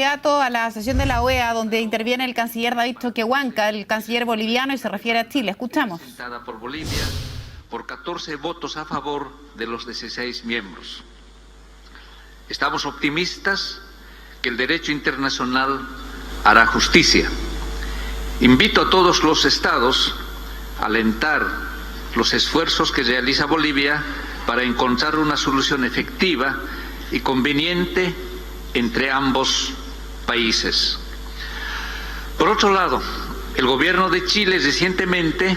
candidato a la sesión de la OEA, donde interviene el canciller David Choquehuanca, el canciller boliviano, y se refiere a Chile. Escuchamos. Presentada por Bolivia por 14 votos a favor de los 16 miembros. Estamos optimistas que el derecho internacional hará justicia. Invito a todos los estados a alentar los esfuerzos que realiza Bolivia para encontrar una solución efectiva y conveniente entre ambos países. Por otro lado, el gobierno de Chile recientemente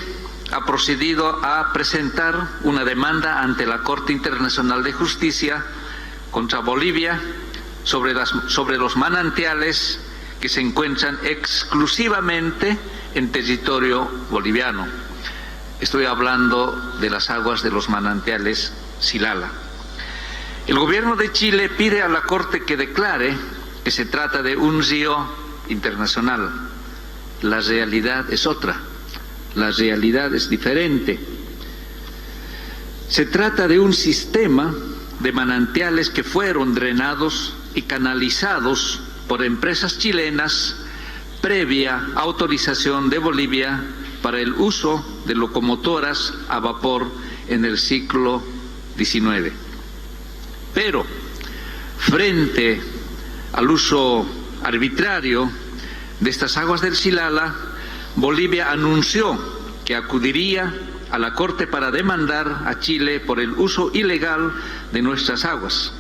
ha procedido a presentar una demanda ante la Corte Internacional de Justicia contra Bolivia sobre los manantiales que se encuentran exclusivamente en territorio boliviano. Estoy hablando de las aguas de los manantiales Silala. El gobierno de Chile pide a la Corte que declare que se trata de un río internacional. La realidad es otra. La realidad es diferente. Se trata de un sistema de manantiales que fueron drenados y canalizados por empresas chilenas previa autorización de Bolivia para el uso de locomotoras a vapor en el siglo XIX. Pero, frente al uso arbitrario de estas aguas del Silala, Bolivia anunció que acudiría a la Corte para demandar a Chile por el uso ilegal de nuestras aguas.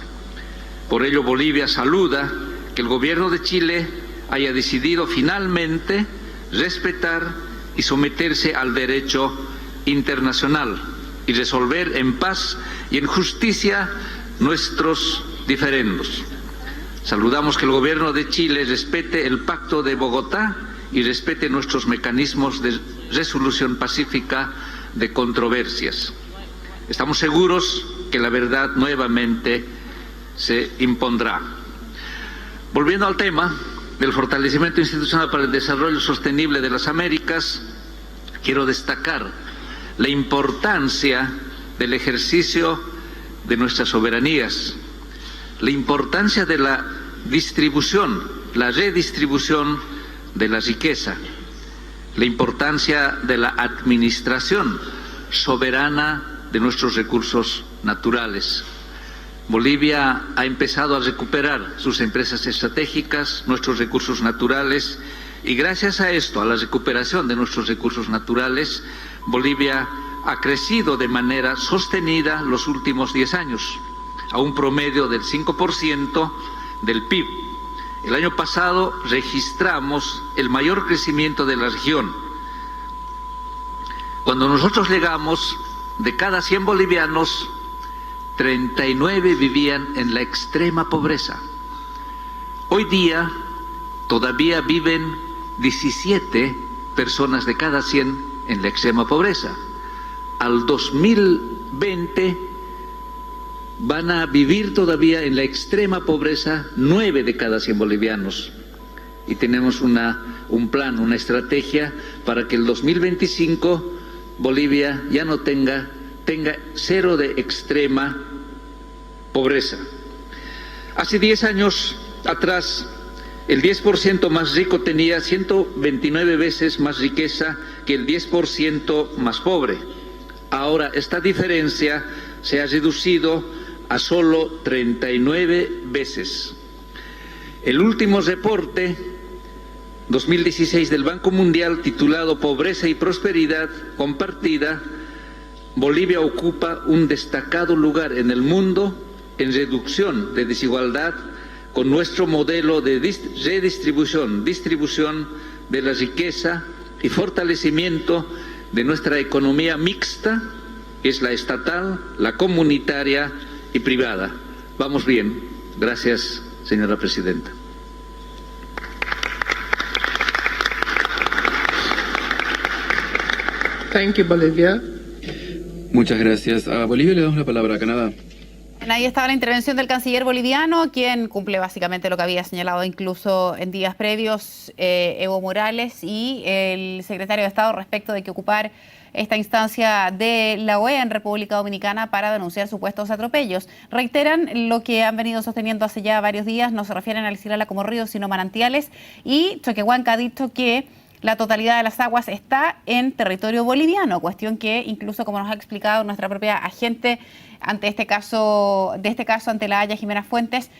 Por ello, Bolivia saluda que el gobierno de Chile haya decidido finalmente respetar y someterse al derecho internacional y resolver en paz y en justicia nuestros diferendos. Saludamos que el gobierno de Chile respete el Pacto de Bogotá y respete nuestros mecanismos de resolución pacífica de controversias. Estamos seguros que la verdad nuevamente se impondrá. Volviendo al tema del fortalecimiento institucional para el desarrollo sostenible de las Américas, quiero destacar la importancia del ejercicio de nuestras soberanías, la importancia de la distribución, la redistribución de la riqueza, la importancia de la administración soberana de nuestros recursos naturales. Bolivia ha empezado a recuperar sus empresas estratégicas, nuestros recursos naturales, y gracias a esto, a la recuperación de nuestros recursos naturales, Bolivia ha crecido de manera sostenida los últimos 10 años, a un promedio del 5% del PIB. El año pasado registramos el mayor crecimiento de la región. Cuando nosotros llegamos, de cada 100 bolivianos, 39 vivían en la extrema pobreza. Hoy día todavía viven 17 personas de cada 100 en la extrema pobreza. Al 2020 van a vivir todavía en la extrema pobreza 9 de cada 100 bolivianos. Y tenemos un plan, una estrategia para que el 2025 Bolivia ya no tenga cero de extrema pobreza. Hace 10 años atrás, el 10% más rico tenía 129 veces más riqueza que el 10% más pobre. Ahora esta diferencia se ha reducido a solo 39 veces. El último reporte 2016 del Banco Mundial, titulado Pobreza y Prosperidad Compartida, Bolivia ocupa un destacado lugar en el mundo en reducción de desigualdad con nuestro modelo de redistribución, distribución de la riqueza y fortalecimiento de nuestra economía mixta, que es la estatal, la comunitaria y privada. Vamos bien. Gracias, señora presidenta. Thank you, Bolivia. Muchas gracias. A Bolivia le damos la palabra a Canadá. Ahí estaba la intervención del canciller boliviano, quien cumple básicamente lo que había señalado incluso en días previos Evo Morales y el secretario de Estado respecto de que ocupar esta instancia de la OEA en República Dominicana para denunciar supuestos atropellos. Reiteran lo que han venido sosteniendo hace ya varios días, no se refieren al Silala como ríos, sino manantiales, y Choquehuanca ha dicho que la totalidad de las aguas está en territorio boliviano, cuestión que incluso, como nos ha explicado nuestra propia agente ante este caso ante la Haya Jimena Fuentes,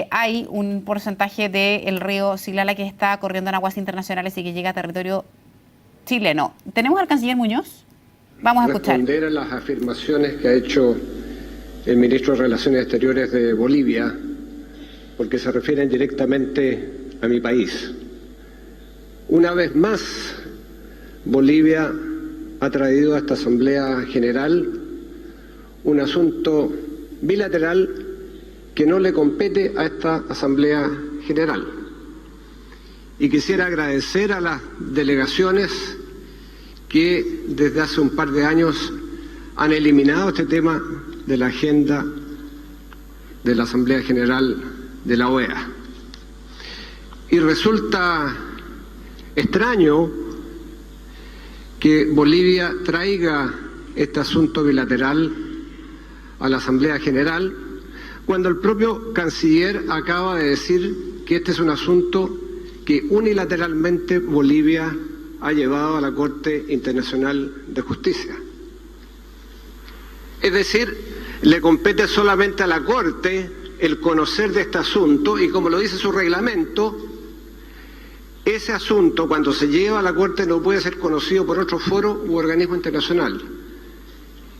hay un porcentaje del río Silala que está corriendo en aguas internacionales y que llega a territorio chileno. ¿Tenemos al canciller Muñoz? Vamos a escuchar. Responder a las afirmaciones que ha hecho el ministro de Relaciones Exteriores de Bolivia, porque se refieren directamente a mi país. Una vez más, Bolivia ha traído a esta Asamblea General un asunto bilateral que no le compete a esta Asamblea General. Y quisiera agradecer a las delegaciones que desde hace un par de años han eliminado este tema de la agenda de la Asamblea General de la OEA. Y resulta extraño que Bolivia traiga este asunto bilateral a la Asamblea General cuando el propio canciller acaba de decir que este es un asunto que unilateralmente Bolivia ha llevado a la Corte Internacional de Justicia. Es decir, le compete solamente a la Corte el conocer de este asunto y, como lo dice su reglamento, ese asunto, cuando se lleva a la Corte, no puede ser conocido por otro foro u organismo internacional.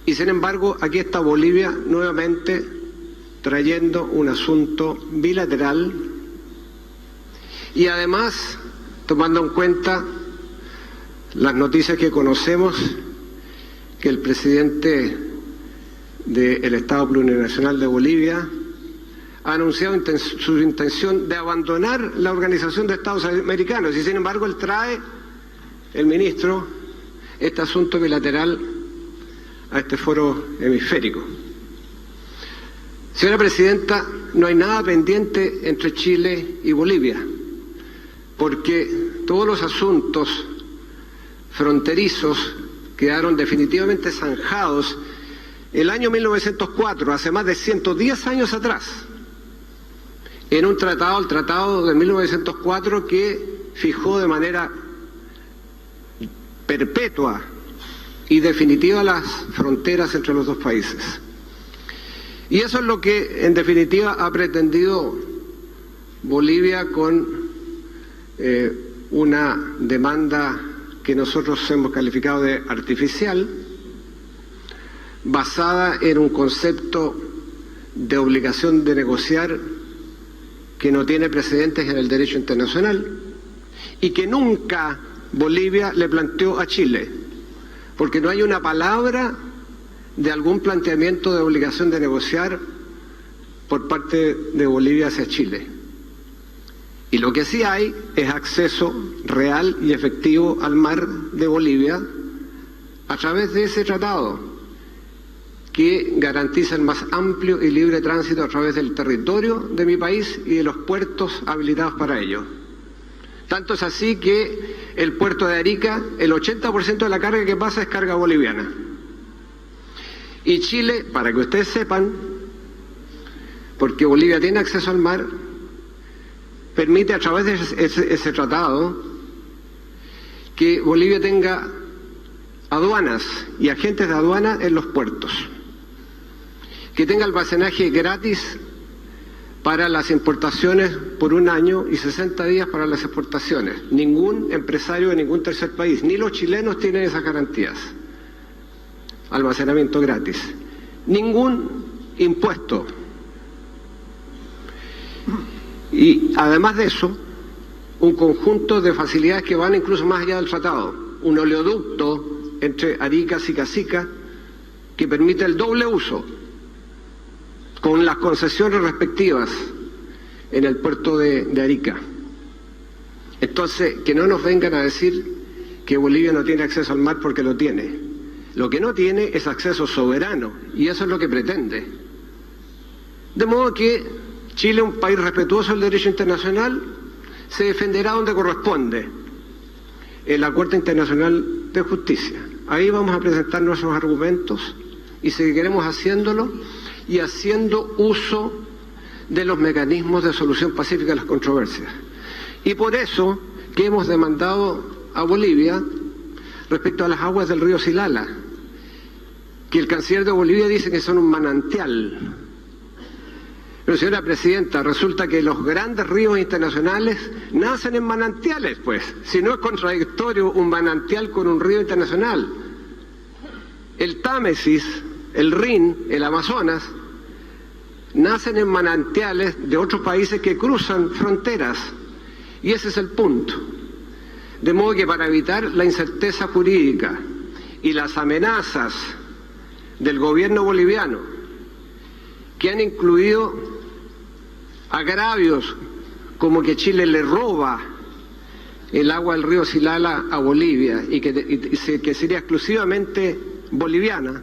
Y sin embargo, aquí está Bolivia nuevamente trayendo un asunto bilateral y además tomando en cuenta las noticias que conocemos, que el presidente del Estado Plurinacional de Bolivia ha anunciado su intención de abandonar la Organización de Estados Americanos y sin embargo él trae, el ministro, este asunto bilateral a este foro hemisférico. Señora Presidenta, no hay nada pendiente entre Chile y Bolivia, porque todos los asuntos fronterizos quedaron definitivamente zanjados el año 1904, hace más de 110 años atrás, en un tratado, el Tratado de 1904, que fijó de manera perpetua y definitiva las fronteras entre los dos países. Y eso es lo que, en definitiva, ha pretendido Bolivia con una demanda que nosotros hemos calificado de artificial, basada en un concepto de obligación de negociar que no tiene precedentes en el derecho internacional y que nunca Bolivia le planteó a Chile, porque no hay una palabra de algún planteamiento de obligación de negociar por parte de Bolivia hacia Chile. Y lo que sí hay es acceso real y efectivo al mar de Bolivia a través de ese tratado que garantiza el más amplio y libre tránsito a través del territorio de mi país y de los puertos habilitados para ello. Tanto es así que el puerto de Arica, el 80% de la carga que pasa es carga boliviana. Y Chile, para que ustedes sepan, porque Bolivia tiene acceso al mar, permite a través de ese tratado que Bolivia tenga aduanas y agentes de aduana en los puertos, que tenga almacenaje gratis para las importaciones por 1 año y 60 días para las exportaciones. Ningún empresario de ningún tercer país, ni los chilenos, tienen esas garantías. Almacenamiento gratis. Ningún impuesto. Y además de eso, un conjunto de facilidades que van incluso más allá del tratado. Un oleoducto entre Arica y Casica que permite el doble uso, con las concesiones respectivas en el puerto de Arica. Entonces, que no nos vengan a decir que Bolivia no tiene acceso al mar, porque lo tiene. Lo que no tiene es acceso soberano, y eso es lo que pretende. De modo que Chile, un país respetuoso del derecho internacional, se defenderá donde corresponde, en la Corte Internacional de Justicia. Ahí vamos a presentar nuestros argumentos y seguiremos haciéndolo y haciendo uso de los mecanismos de solución pacífica de las controversias. Y por eso que hemos demandado a Bolivia respecto a las aguas del río Silala, que el canciller de Bolivia dice que son un manantial. Pero, señora presidenta, resulta que los grandes ríos internacionales nacen en manantiales, pues. Si no es contradictorio un manantial con un río internacional. El Támesis, el Rin, el Amazonas, nacen en manantiales de otros países que cruzan fronteras. Y ese es el punto. De modo que para evitar la incerteza jurídica y las amenazas del gobierno boliviano, que han incluido agravios como que Chile le roba el agua del río Silala a Bolivia y que sería exclusivamente boliviana,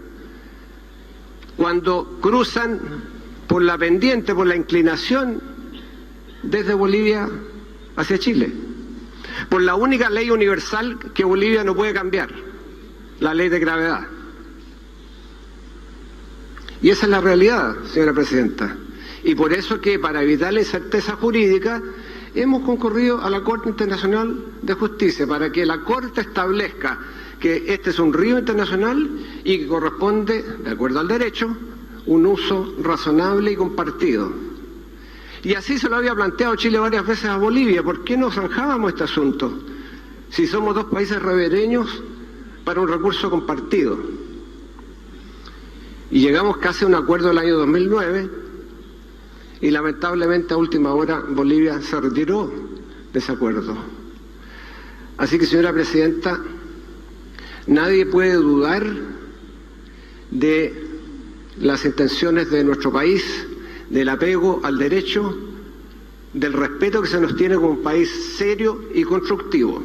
cuando cruzan por la pendiente, por la inclinación desde Bolivia hacia Chile, por la única ley universal que Bolivia no puede cambiar, la ley de gravedad. Y esa es la realidad, señora presidenta. Y por eso que para evitar la incerteza jurídica hemos concurrido a la Corte Internacional de Justicia para que la Corte establezca que este es un río internacional y que corresponde, de acuerdo al derecho, un uso razonable y compartido. Y así se lo había planteado Chile varias veces a Bolivia. ¿Por qué no zanjábamos este asunto? Si somos dos países ribereños para un recurso compartido. Y llegamos casi a un acuerdo el año 2009 y lamentablemente a última hora Bolivia se retiró de ese acuerdo. Así que, señora presidenta, nadie puede dudar de las intenciones de nuestro país, del apego al derecho, del respeto que se nos tiene como un país serio y constructivo.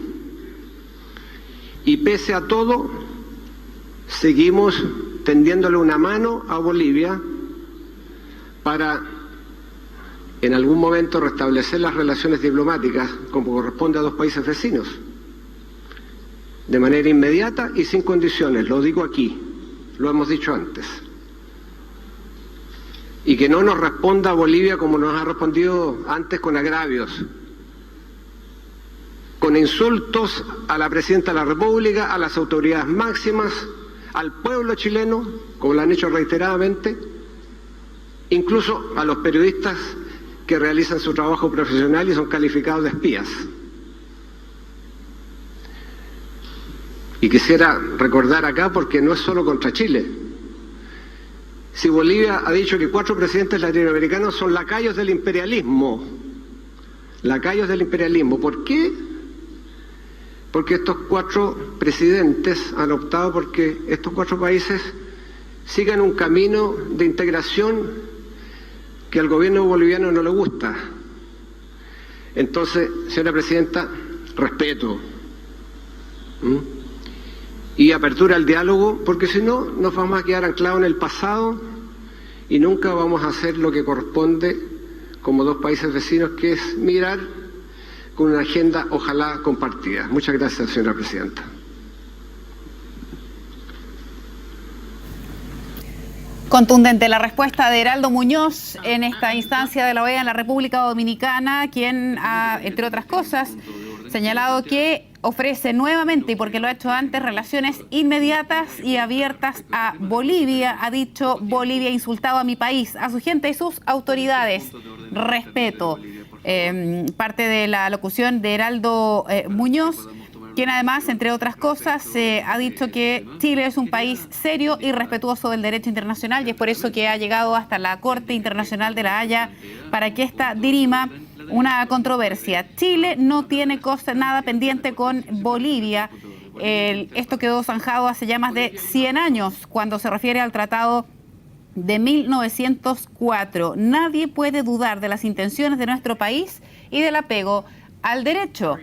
Y pese a todo, seguimos tendiéndole una mano a Bolivia para en algún momento restablecer las relaciones diplomáticas como corresponde a dos países vecinos, de manera inmediata y sin condiciones. Lo digo aquí, lo hemos dicho antes. Y que no nos responda Bolivia como nos ha respondido antes, con agravios, con insultos a la Presidenta de la República, a las autoridades máximas, al pueblo chileno, como lo han hecho reiteradamente, incluso a los periodistas que realizan su trabajo profesional y son calificados de espías. Y quisiera recordar acá, porque no es solo contra Chile. Si Bolivia ha dicho que 4 presidentes latinoamericanos son lacayos del imperialismo, ¿por qué? Porque estos 4 presidentes han optado porque estos 4 países sigan un camino de integración que al gobierno boliviano no le gusta. Entonces, señora presidenta, respeto y apertura al diálogo, porque si no nos vamos a quedar anclados en el pasado y nunca vamos a hacer lo que corresponde como dos países vecinos, que es mirar con una agenda ojalá compartida. Muchas gracias, señora presidenta. Contundente la respuesta de Heraldo Muñoz en esta instancia de la OEA en la República Dominicana, quien ha, entre otras cosas, señalado que ofrece nuevamente, y porque lo ha hecho antes, relaciones inmediatas y abiertas a Bolivia. Ha dicho: Bolivia ha insultado a mi país, a su gente y sus autoridades. Respeto. Parte de la locución de Heraldo Muñoz, quien además, entre otras cosas, ha dicho que Chile es un país serio y respetuoso del derecho internacional, y es por eso que ha llegado hasta la Corte Internacional de La Haya para que ésta dirima una controversia. Chile no tiene nada pendiente con Bolivia. Esto quedó zanjado hace ya más de 100 años, cuando se refiere al Tratado de 1904. Nadie puede dudar de las intenciones de nuestro país y del apego al derecho.